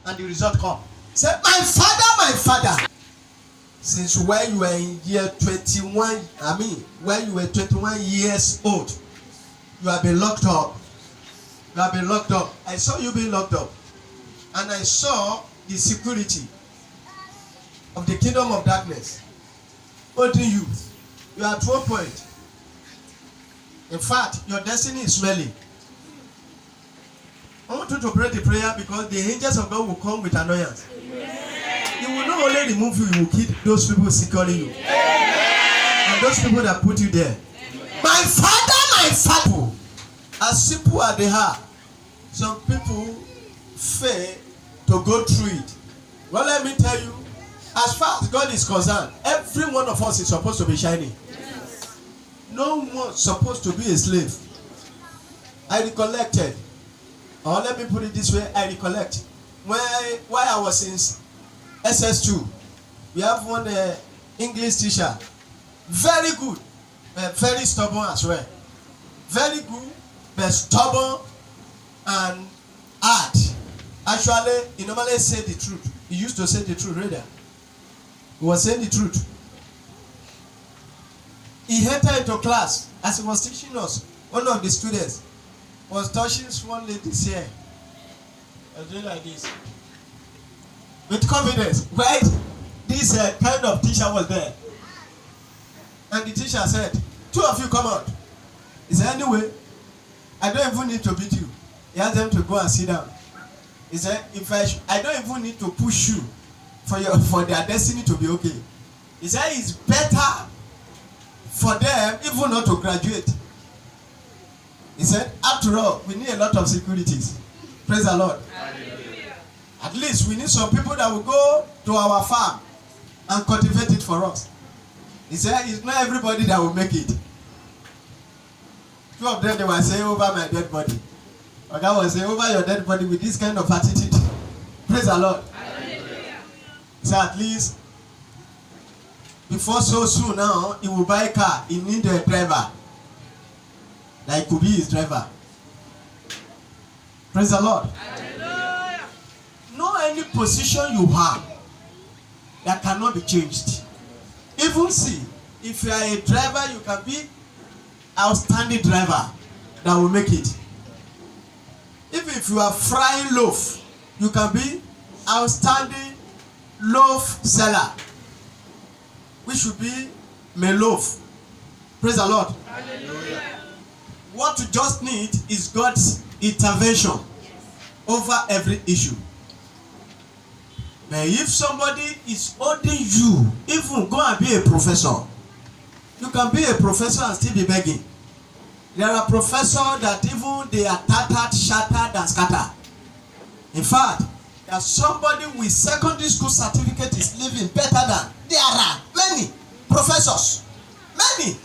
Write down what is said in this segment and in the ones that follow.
and the result come. Say, my father. Since when you were in year 21, when you were 21 years old, you have been locked up. I saw you being locked up. And I saw the security of the kingdom of darkness holding you. You are at one point. In fact, your destiny is smelling. I want you to pray the prayer because the angels of God will come with annoyance. He will not only remove you, he will keep those people securing you. And those people that put you there. My father. As simple as they are, some people fail to go through it. Well, let me tell you, as far as God is concerned, every one of us is supposed to be shining. No one supposed to be a slave. I recollected, or let me put it this way, I recollect. While I was in SS2, we have one English teacher, very good, but very stubborn as well. Very good, but stubborn and hard. Actually, he normally said the truth. He used to say the truth, rather. He was saying the truth. He entered into class as he was teaching us. One of the students was touching one lady's hair. I was doing like this. With confidence. Right? This kind of teacher was there. And the teacher said, 2 of you come out. He said, anyway, I don't even need to beat you. He asked them to go and sit down. He said, I don't even need to push you for their destiny to be okay. He said, it's better for them even not to graduate. He said, after all, we need a lot of securities. Praise the Lord. Hallelujah. At least we need some people that will go to our farm and cultivate it for us. He said, it's not everybody that will make it. 2 of them, they were saying over my dead body. Or God was saying over your dead body with this kind of attitude. Praise the Lord. Hallelujah. So at least, before so soon now, he will buy a car. He need a driver. Like could be his driver. Praise the Lord. Hallelujah. No any position you have that cannot be changed. Even see, if you are a driver, you can be outstanding driver that will make it. Even if you are frying loaf, you can be outstanding loaf seller. We should be loaf. Praise the Lord. Hallelujah. What you just need is God's intervention over every issue. Now, if somebody is holding you, even go and be a professor. You can be a professor and still be begging. There are professors that even they are tattered, shattered, and scattered. In fact, there's somebody with secondary school certificate is living better than. There are many professors. Many.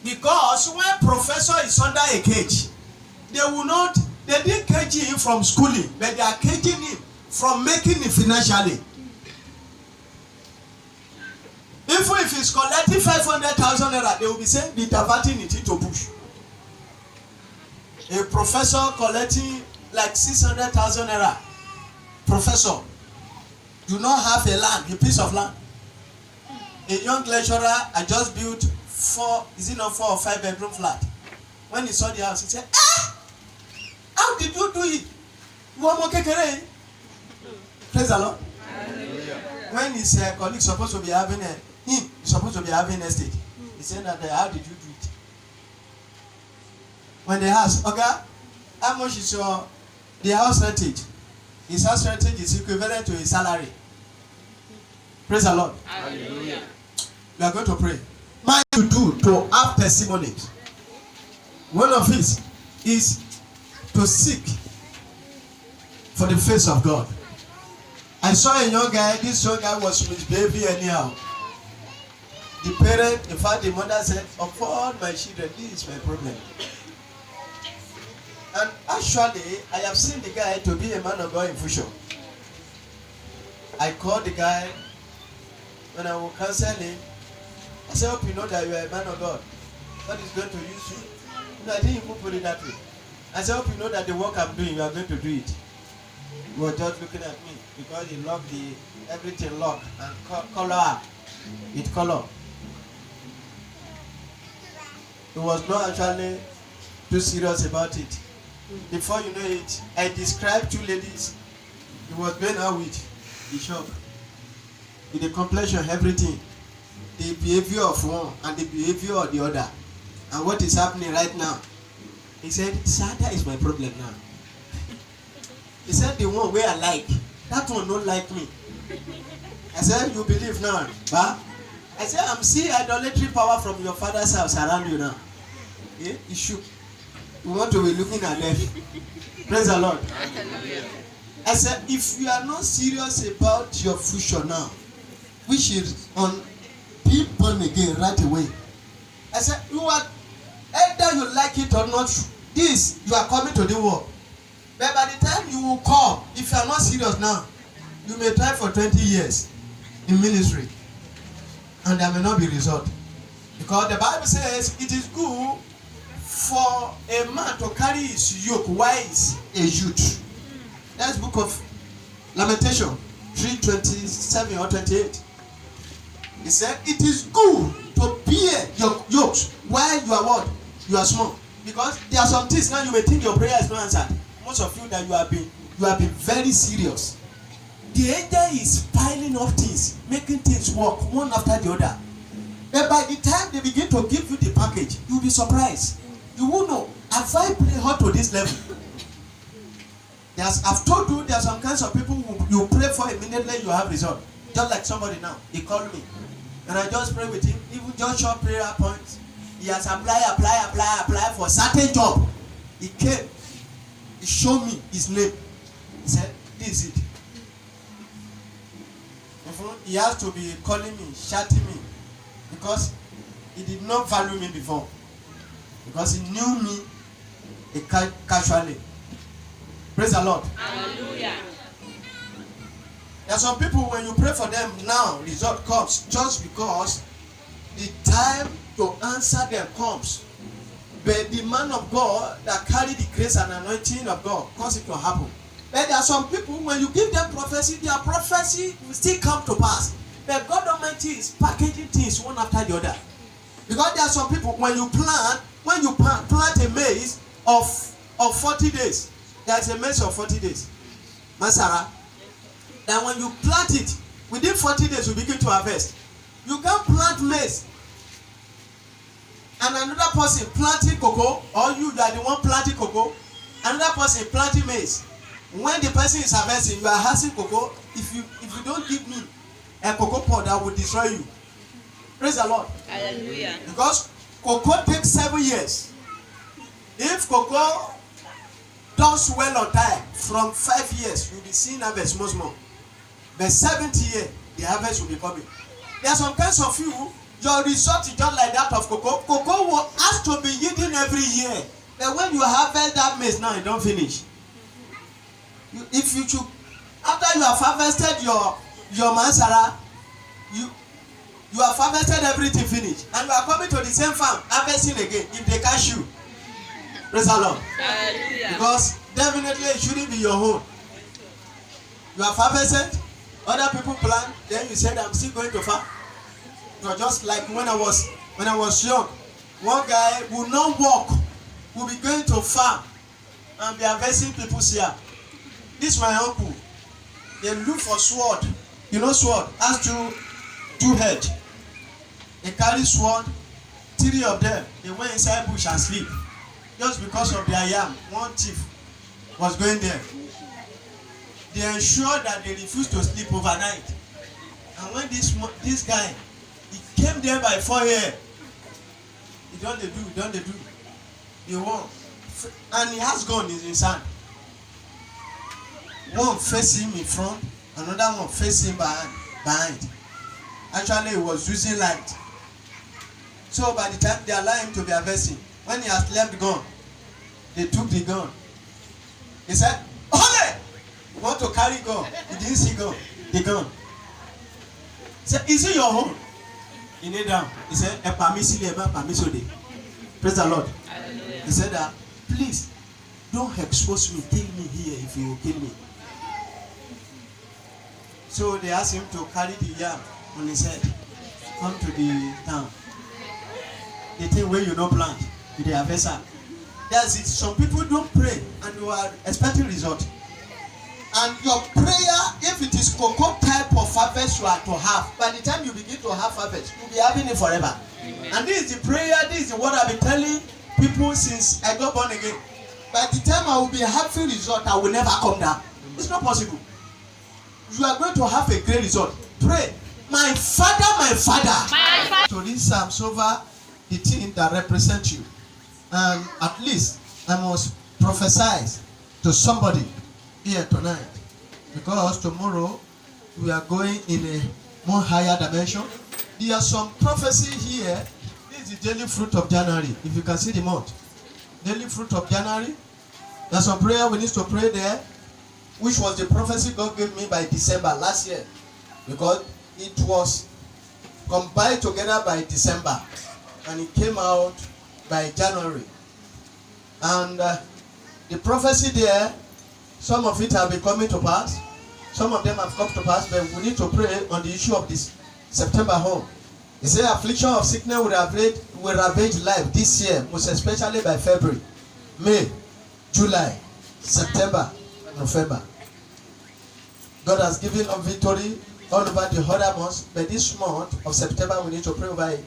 Because when professor is under a cage, they didn't cage him from schooling, but they are caging him from making it financially. Even if he's collecting 500,000 naira, they will be saying, be diverting it into bush. A professor collecting like 600,000 naira. Professor, do not have a land, a piece of land. A young lecturer, I just built 4 or 5 bedroom flat. When he saw the house, he said, how did you do it? Praise the Lord. Hallelujah. When his colleague supposed to be having estate, he said that how did you do it? When they asked, okay, how much is the house rentage? His house rentage is equivalent to his salary. Praise the Lord. Hallelujah. We are going to pray. What you do to have testimonies? One of it is to seek for the face of God. I saw a young guy. This young guy was with baby anyhow. The parent, in fact, the mother said, of all my children, this is my problem. And actually, I have seen the guy to be a man of God in Fusho. I called the guy when I was counseling. I said, hope you know that you are a man of God. God is going to use you. No, I didn't even put it that way. I said, hope you know that the work I'm doing, you are going to do it. He was just looking at me because he locked everything locked and color with color. He was not actually too serious about it. Before you know it, I described two ladies he was going out with the shop. With the complexion, everything. The behavior of one and the behavior of the other. And what is happening right now? He said, sir, that is my problem now. He said, the one where I like, that one don't like me. I said, you believe now, bah? I said, I'm seeing idolatry power from your father's house around you now. Yeah, you should. We want to be looking at them. Praise the Lord. I said, if you are not serious about your future now, which is on being born again right away. I said, you are either you like it or not. This you are coming to the world. But by the time you will come, if you are not serious now, you may try for 20 years in ministry, and there may not be result. Because the Bible says it is good for a man to carry his yoke while he's a youth. That's book of Lamentation 3:27 or 28. He said, it is good to bear your yokes while you are what? You are small. Because there are some things now you may think your prayer is not answered. Most of you that you have been very serious. The angel is piling up things, making things work one after the other. But by the time they begin to give you the package, you'll be surprised. You won't know, have I played hard to this level? I've told you there are some kinds of people who you pray for immediately you have result. Just like somebody now, he called me. And I just pray with him, even just short prayer points. He has applied for a certain job. He came, he showed me his name. He said, this is it. He has to be calling me, shouting me, because he did not value me before. Because he knew me casually. Praise the Lord. Hallelujah. There are some people when you pray for them now, result comes just because the time to answer them comes. But the man of God that carry the grace and anointing of God cause it to happen. But there are some people when you give them prophecy, their prophecy will still come to pass. But God Almighty is packaging things one after the other. Because there are some people when you plant a maize of 40 days, there is a maize of 40 days. Masara. Then when you plant it, within 40 days you begin to harvest. You can plant maize and another person planting cocoa, or you are the one planting cocoa, another person planting maize. When the person is harvesting, you are harvesting cocoa. If you don't give me a cocoa pod, that will destroy you. Praise the Lord. Hallelujah. Because cocoa takes 7 years. If cocoa does well on time, from 5 years, you'll be seeing harvest small. But 70 years, the harvest will be coming. There are some kinds of you, your result is just like that of cocoa. Cocoa has to be yielding every year. But when you harvest that maize, now it don't finish. If you should, after you have harvested your masara, you have harvested everything finished, and you are coming to the same farm harvesting again. If they catch you, praise the Lord. Hallelujah. Because definitely it shouldn't be your own. You have harvested, other people plant, then you said I'm still going to farm. It was just like when I was young. One guy will not walk, will be going to farm and be harvesting people's yard. This my uncle. They look for sword. You know sword has two heads. They carry sword. 3 of them. They went inside bush and sleep. Just because of their yam. One thief was going there. They ensured that they refused to sleep overnight. And when this guy, he came there by 4 a.m. He done the do. He won. And he has gun in his hand. One facing him in front, another one facing behind. Actually, he was using light. So by the time they allowed him to be harvesting, when he has left the gun, they took the gun. He said, "Ole! You want to carry gun?" He didn't see gun. The gun. He said, "Is it your own?" He knelt down. He said, Praise the Lord. Hallelujah. He said that, "Please, don't expose me. Kill me here if you kill me." So they asked him to carry the yam on his head. Come to the town. The thing where you no plant, you dey harvest am. That's it. Some people don't pray and you are expecting result. And your prayer, if it is cocoa type of harvest you are to have, by the time you begin to have harvest, you'll be having it forever. Amen. And this is the prayer, this is the word I've been telling people since I got born again. By the time I will be having result, I will never come down. It's not possible. You are going to have a great result. Pray. My Father, my Father. My Father. So these psalms over the thing that represents you. And at least I must prophesy to somebody here tonight, because tomorrow we are going in a more higher dimension. There are some prophecy here. This is the daily fruit of January. If you can see the month, daily fruit of January. There's some prayer we need to pray there, which was the prophecy God gave me by December last year, because it was compiled together by December and it came out by January. And the prophecy there, some of it have been coming to pass, some of them have come to pass, but we need to pray on the issue of this September home. He said affliction of sickness will ravage life this year, most especially by February, May, July, September, November. God has given us victory all over the other months, but this month of September we need to pray over it.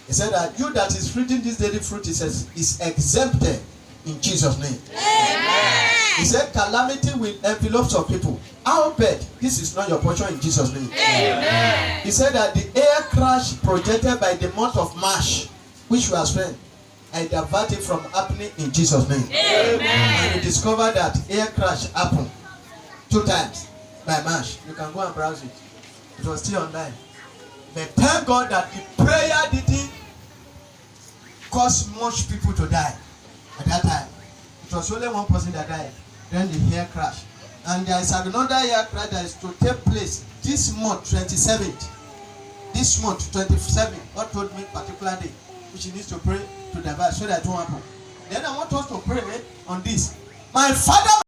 He said that you that is fruiting this daily fruit is exempted in Jesus' name. Amen. He said calamity will envelop some people. I'll bet this is not your portion in Jesus' name. Amen. He said that the air crash projected by the month of March, which we have spent, I divert it from happening in Jesus' name. Amen. And we discovered that air crash happened 2 times by March. You can go and browse it. It was still online. But thank God that the prayer didn't cause much people to die at that time. It was only one person that died. Then the air crash. And there is another air crash that is to take place this month, 27th. This month, 27th. God told me particular day, which he needs to pray to divert so that it won't happen. Then I want us to pray on this. My Father.